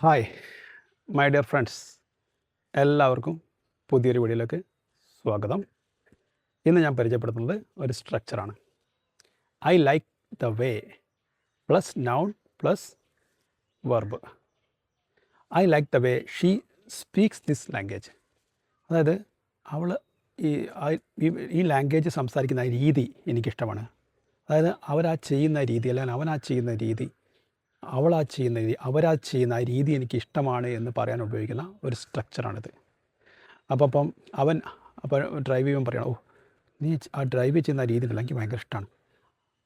Hi my dear friends, എല്ലാവർക്കും പുതിയൊരു വീഡിയോയിലേക്ക് സ്വാഗതം. ഇന്ന് ഞാൻ പരിചയപ്പെടുത്തുന്നത് ഒരു സ്ട്രക്ചറാണ്. I like the way plus noun plus verb. I like the way she speaks this language. അതായത് അവൾ ഈ ലാംഗ്വേജ് സംസാരിക്കുന്ന രീതി എനിക്കിഷ്ടമാണ്. അതായത് അവരാ ചെയ്യുന്ന രീതി, അല്ലെങ്കിൽ അവനാ ചെയ്യുന്ന രീതി, അവരാ ചെയ്യുന്ന ആ രീതി എനിക്ക് ഇഷ്ടമാണ് എന്ന് പറയാൻ ഉപയോഗിക്കുന്ന ഒരു സ്ട്രക്ചറാണിത്. അപ്പം ഡ്രൈവ് ചെയ്യുമ്പോൾ പറയണം, നീ ആ ഡ്രൈവ് ചെയ്യുന്ന രീതി ഉണ്ടല്ലോ, എനിക്ക് ഭയങ്കര ഇഷ്ടമാണ്.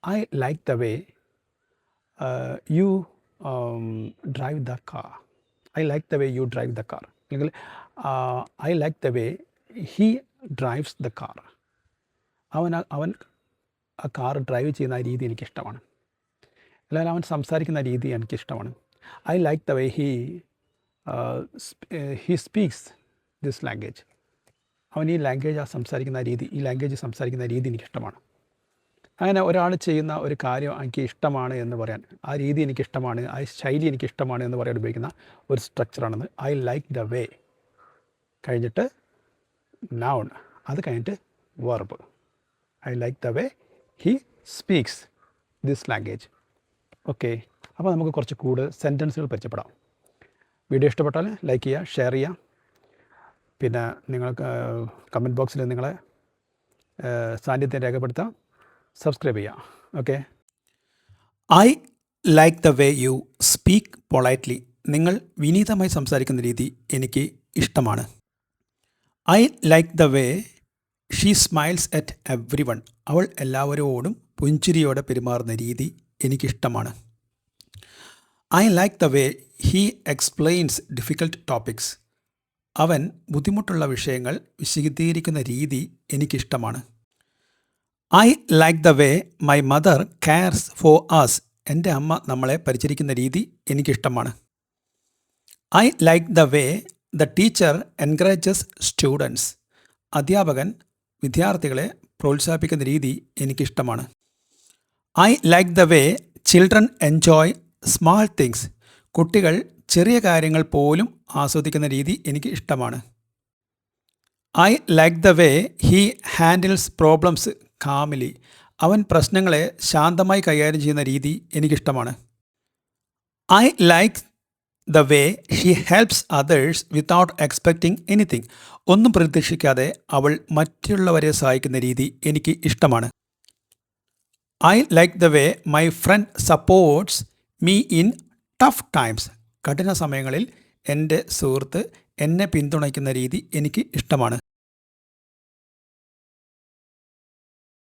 I like the way you drive the car. I like the way you drive the car. അല്ലെങ്കിൽ I like the way he drives the car. അവൻ ആ കാർ ഡ്രൈവ് ചെയ്യുന്ന ആ രീതി എനിക്കിഷ്ടമാണ്. അല്ലെങ്കിൽ അവൻ സംസാരിക്കുന്ന രീതി എനിക്കിഷ്ടമാണ്. I like the way he speaks this language. അവൻ ഈ ലാംഗ്വേജ് സംസാരിക്കുന്ന രീതി എനിക്കിഷ്ടമാണ്. അങ്ങനെ ഒരാൾ ചെയ്യുന്ന ഒരു കാര്യം എനിക്ക് ഇഷ്ടമാണ് എന്ന് പറയാൻ, ആ രീതി എനിക്കിഷ്ടമാണ്, ആ ശൈലി എനിക്കിഷ്ടമാണ് എന്ന് പറയാൻ ഉപയോഗിക്കുന്ന ഒരു സ്ട്രക്ചറാണെന്ന് ഐ ലൈക്ക് ദ വേ. കഴിഞ്ഞിട്ട് നൗൺ, അത് കഴിഞ്ഞിട്ട് verb. I like the way he speaks this language. Okay, അപ്പോൾ നമുക്ക് കുറച്ച് കൂടുതൽ സെൻറ്റൻസുകൾ പരിചയപ്പെടാം. വീഡിയോ ഇഷ്ടപ്പെട്ടാൽ ലൈക്ക് ചെയ്യുക, ഷെയർ ചെയ്യുക. പിന്നെ നിങ്ങൾക്ക് കമൻറ്റ് ബോക്സിൽ നിങ്ങളെ സാന്നിധ്യം രേഖപ്പെടുത്താം, സബ്സ്ക്രൈബ് ചെയ്യുക. Okay. I like the way you speak politely. നിങ്ങൾ വിനീതമായി സംസാരിക്കുന്ന രീതി എനിക്ക് ഇഷ്ടമാണ്. I like the way she smiles at every one. അവൾ എല്ലാവരോടും പുഞ്ചിരിയോടെ പെരുമാറുന്ന രീതി എനിക്കിഷ്ടമാണ്. I like the way he explains difficult topics. അവൻ ബുദ്ധിമുട്ടുള്ള വിഷയങ്ങൾ വിശദീകരിക്കുന്ന രീതി എനിക്കിഷ്ടമാണ്. I like the way my mother cares for us. എൻ്റെ അമ്മ നമ്മളെ പരിചരിക്കുന്ന രീതി എനിക്കിഷ്ടമാണ്. I like the way the teacher encourages students. അധ്യാപകൻ വിദ്യാർത്ഥികളെ പ്രോത്സാഹിപ്പിക്കുന്ന രീതി എനിക്കിഷ്ടമാണ്. I like the way children enjoy small things. കുട്ടികൾ ചെറിയ കാര്യങ്ങൾ പോലും ആസ്വദിക്കുന്ന രീതി എനിക്ക് ഇഷ്ടമാണ്. I like the way he handles problems calmly. അവൻ പ്രശ്നങ്ങളെ ശാന്തമായി കൈകാര്യം ചെയ്യുന്ന രീതി എനിക്കിഷ്ടമാണ്. I like the way she helps others without expecting anything. ഒന്നും പ്രതീക്ഷിക്കാതെ അവൾ മറ്റുള്ളവരെ സഹായിക്കുന്ന രീതി എനിക്ക് ഇഷ്ടമാണ്. I like the way my friend supports me in tough times. കഠിന സമയങ്ങളിൽ എൻ്റെ സുഹൃത്ത് എന്നെ പിന്തുണയ്ക്കുന്ന രീതി എനിക്ക് ഇഷ്ടമാണ്.